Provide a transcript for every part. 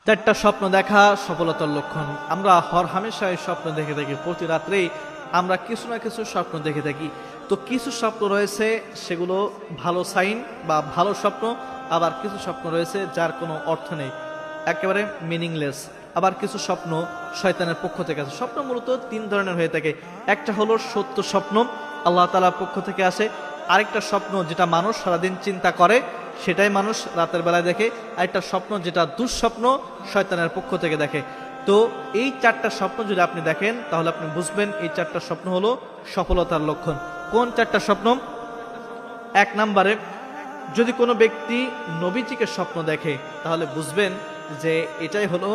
চারটা স্বপ্ন দেখা সফলতার লক্ষণ। আমরা হরহামেশাই স্বপ্ন দেখে থাকি, প্রতি রাত্রেই আমরা কিছু না কিছু স্বপ্ন দেখে থাকি। তো কিছু স্বপ্ন রয়েছে সেগুলো ভালো সাইন বা ভালো স্বপ্ন, আবার কিছু স্বপ্ন রয়েছে যার কোনো অর্থ নেই, একেবারে মিনিংলেস। আবার কিছু স্বপ্ন শয়তানের পক্ষ থেকে আসে। স্বপ্ন মূলত তিন ধরনের হয়ে থাকে। একটা হলো সত্য স্বপ্ন, আল্লাহ তাআলার পক্ষ থেকে আসে। আরেকটা স্বপ্ন যেটা মানুষ সারাদিন চিন্তা করে, সেটাই মানুষ রাতের বেলায় দেখে। আরেকটা স্বপ্ন যেটা দুঃস্বপ্ন, শয়তানের পক্ষ থেকে দেখে। তো এই চারটা স্বপ্ন যদি আপনি দেখেন তাহলে আপনি বুঝবেন এই চারটা স্বপ্ন হলো সফলতার লক্ষণ। কোন চারটা স্বপ্ন? এক নম্বরে, যদি কোনো ব্যক্তি নবীজিকে স্বপ্ন দেখে তাহলে বুঝবেন যে এটাই হলো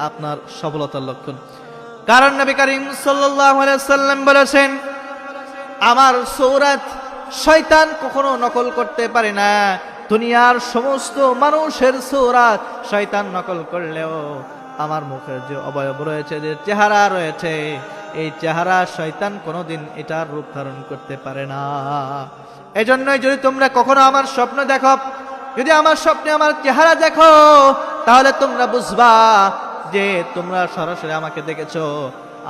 আপনার সফলতার লক্ষণ। কারণ নবী করিম সাল্লাল্লাহু আলাইহি ওয়াসাল্লাম বলেছেন, আমার সূরাত শয়তান কখনো নকল করতে পারে না। দুনিয়ার সমস্ত মানুষের সূরাত শয়তান নকল করলেও আমার মুখের যে অবয়ব রয়েছে, যে চেহারা রয়েছে, এই চেহারা শয়তান কোনোদিন এটার রূপ ধারণ করতে পারে না। এজন্যই যদি তোমরা কখনো আমার স্বপ্ন দেখো, যদি আমার স্বপ্নে আমার চেহারা দেখো, তাহলে তোমরা বুঝবা যে তোমরা সরাসরি আমাকে দেখেছো।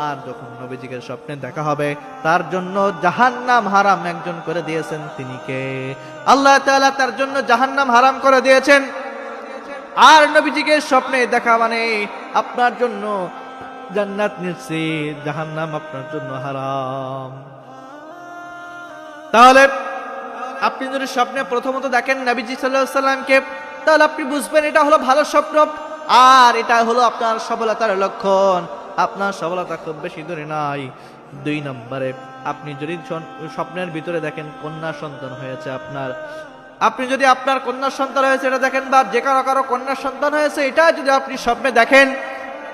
আর যখন নবীজিকে স্বপ্নে দেখা হবে, তার জন্য জাহান্নাম হারাম একজন করে দিয়েছেন। তিনি কে? আল্লাহ তাআলা তার জন্য জাহান্নাম হারাম করে দিয়েছেন। আর নবীজিকে স্বপ্নে দেখা মানে আপনার জন্য জান্নাত নিশ্চিত, জাহান্নাম আপনার জন্য হারাম। তাহলে আপনি যদি স্বপ্নে প্রথমত দেখেন নবীজি সাল্লাল্লাহু আলাইহি সাল্লামকে, তাহলে আপনি বুঝবেন এটা হলো ভালো স্বপ্ন, আর এটা হলো আপনার সফলতার লক্ষণ। আপনার সফলতা খুব বেশি দূরে নাই। দুই নম্বরে, আপনি যদি স্বপ্নের ভিতরে দেখেন কন্যা সন্তান হয়েছে আপনার, আপনি যদি আপনার কন্যা সন্তান হয়েছে এটা দেখেন, বা যে কারো কারো কন্যা সন্তান হয়েছে এটা যদি আপনি স্বপ্নে দেখেন,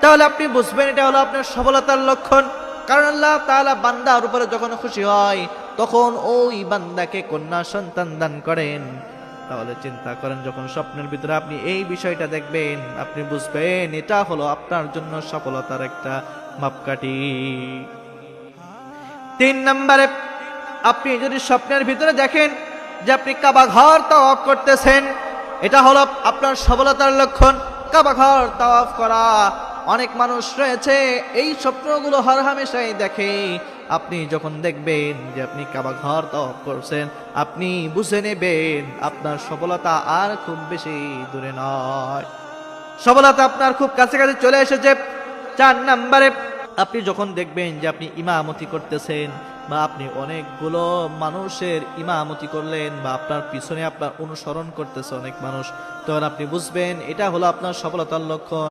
তাহলে আপনি বুঝবেন এটা হলো আপনার সফলতার লক্ষণ। কারণ আল্লাহ তাআলা বান্দার উপরে যখন খুশি হয় তখন ওই বান্দাকে কন্যা সন্তান দান করেন। তাহলে চিন্তা করেন, যখন স্বপ্নের ভিতরে আপনি এই বিষয়টা দেখবেন, আপনি বুঝবেন এটা হলো আপনার জন্য সফলতার একটা মাপকাঠি। তিন নম্বরে, আপনি যদি স্বপ্নের ভিতরে দেখেন যে আপনি কাবা ঘর তাওয়াফ করতেছেন, এটা হলো আপনার সফলতার লক্ষণ। কাবা ঘর তাওয়াফ করা, অনেক মানুষ রয়েছে এই স্বপ্নগুলো হরহামেশাই দেখে। আপনি যখন দেখবেন যে আপনি কাবা ঘর তাওয়াফ করছেন, আপনি বুঝে নেবেন আপনার সফলতা আর খুব বেশি দূরে নয়, সফলতা আপনার খুব কাছাকাছি চলে এসেছে। চার নম্বরে, আপনি যখন দেখবেন যে আপনি ইমামতি করতেছেন, বা আপনি অনেকগুলো মানুষের ইমামতি করলেন, বা আপনার পিছনে আপনার অনুসরণ করতেছে অনেক মানুষ, তখন আপনি বুঝবেন এটা হলো আপনার সফলতার লক্ষণ।